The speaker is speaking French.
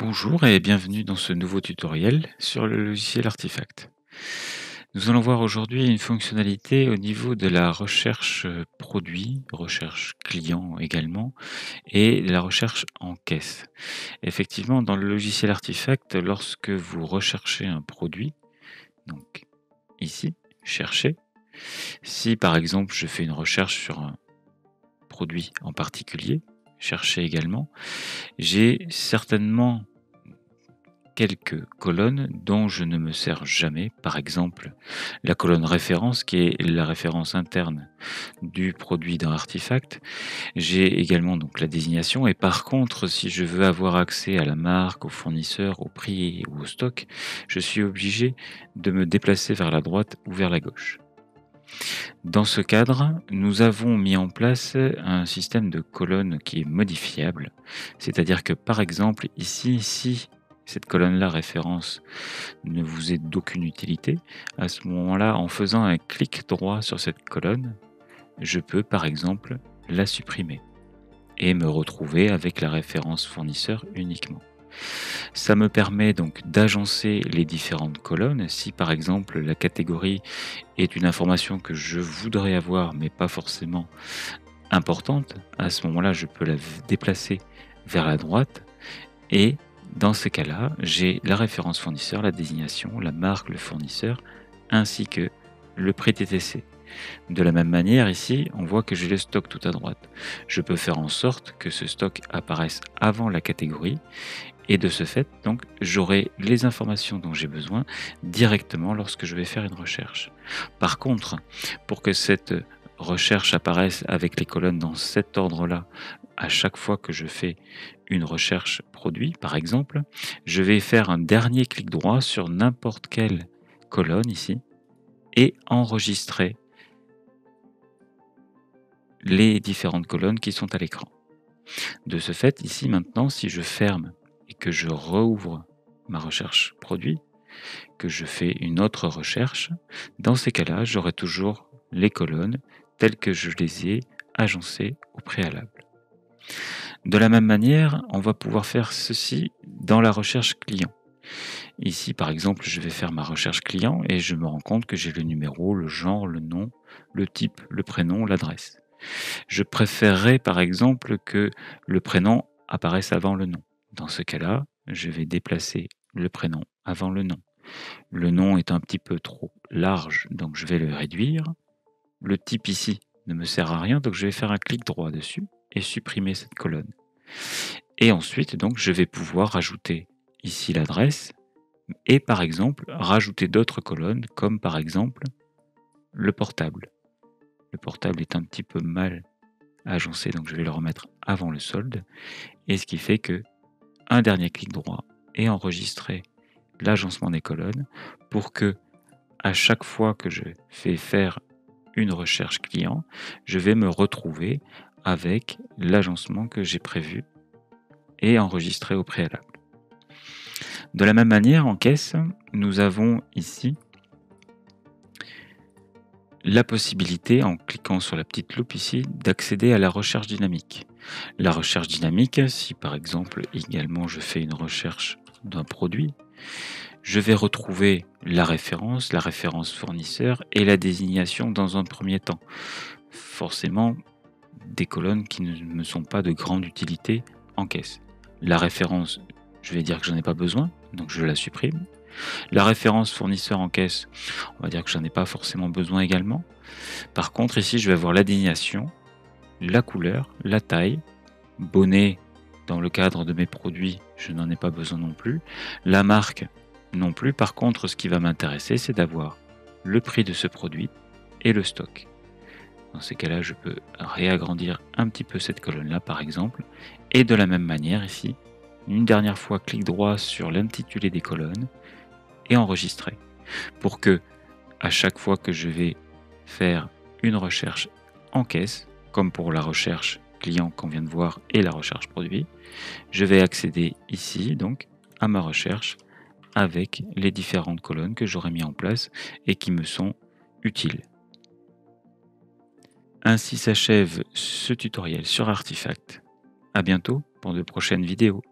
Bonjour et bienvenue dans ce nouveau tutoriel sur le logiciel Artefact. Nous allons voir aujourd'hui une fonctionnalité au niveau de la recherche produit, recherche client également, et de la recherche en caisse. Effectivement, dans le logiciel Artefact, lorsque vous recherchez un produit, donc ici, chercher, si par exemple je fais une recherche sur un produit en particulier, chercher également, j'ai certainement quelques colonnes dont je ne me sers jamais. Par exemple, la colonne référence qui est la référence interne du produit dans Artefact. J'ai également donc la désignation et par contre, si je veux avoir accès à la marque, au fournisseur, au prix ou au stock, je suis obligé de me déplacer vers la droite ou vers la gauche. Dans ce cadre, nous avons mis en place un système de colonnes qui est modifiable, c'est-à-dire que par exemple ici, si cette colonne-là référence ne vous est d'aucune utilité, à ce moment-là, en faisant un clic droit sur cette colonne, je peux par exemple la supprimer et me retrouver avec la référence fournisseur uniquement. Ça me permet donc d'agencer les différentes colonnes. Si par exemple la catégorie est une information que je voudrais avoir mais pas forcément importante, à ce moment-là je peux la déplacer vers la droite et dans ces cas-là, j'ai la référence fournisseur, la désignation, la marque, le fournisseur, ainsi que le prix TTC. De la même manière, ici, on voit que j'ai le stock tout à droite. Je peux faire en sorte que ce stock apparaisse avant la catégorie et de ce fait, donc, j'aurai les informations dont j'ai besoin directement lorsque je vais faire une recherche. Par contre, pour que cette recherche apparaisse avec les colonnes dans cet ordre-là, à chaque fois que je fais une recherche produit, par exemple, je vais faire un dernier clic droit sur n'importe quelle colonne ici et enregistrer les différentes colonnes qui sont à l'écran. De ce fait, ici maintenant, si je ferme et que je rouvre ma recherche produit, que je fais une autre recherche, dans ces cas-là, j'aurai toujours les colonnes telles que je les ai agencées au préalable. De la même manière, on va pouvoir faire ceci dans la recherche client. Ici, par exemple, je vais faire ma recherche client et je me rends compte que j'ai le numéro, le genre, le nom, le type, le prénom, l'adresse. Je préférerais par exemple que le prénom apparaisse avant le nom. Dans ce cas-là, je vais déplacer le prénom avant le nom. Le nom est un petit peu trop large, donc je vais le réduire. Le type ici ne me sert à rien, donc je vais faire un clic droit dessus et supprimer cette colonne. Et ensuite, donc, je vais pouvoir rajouter ici l'adresse et par exemple rajouter d'autres colonnes comme par exemple le portable. Le portable est un petit peu mal agencé, donc je vais le remettre avant le solde et ce qui fait que un dernier clic droit et enregistrer l'agencement des colonnes pour que à chaque fois que je fais faire une recherche client, je vais me retrouver avec l'agencement que j'ai prévu et enregistré au préalable. De la même manière, en caisse, nous avons ici la possibilité, en cliquant sur la petite loupe ici, d'accéder à la recherche dynamique. La recherche dynamique, si par exemple également je fais une recherche d'un produit, je vais retrouver la référence fournisseur et la désignation dans un premier temps. Forcément, des colonnes qui ne me sont pas de grande utilité en caisse. La référence, je vais dire que j'en ai pas besoin, donc je la supprime. La référence fournisseur en caisse, on va dire que j'en ai pas forcément besoin également. Par contre, ici, je vais avoir la désignation, la couleur, la taille, bonnet, dans le cadre de mes produits, je n'en ai pas besoin non plus. La marque, non plus. Par contre, ce qui va m'intéresser, c'est d'avoir le prix de ce produit et le stock. Dans ces cas-là, je peux réagrandir un petit peu cette colonne-là, par exemple. Et de la même manière, ici, une dernière fois, clic droit sur l'intitulé des colonnes et enregistrer. Pour que, à chaque fois que je vais faire une recherche en caisse, comme pour la recherche client qu'on vient de voir et la recherche produit, je vais accéder ici donc à ma recherche avec les différentes colonnes que j'aurais mis en place et qui me sont utiles. Ainsi s'achève ce tutoriel sur Artefact. À bientôt pour de prochaines vidéos.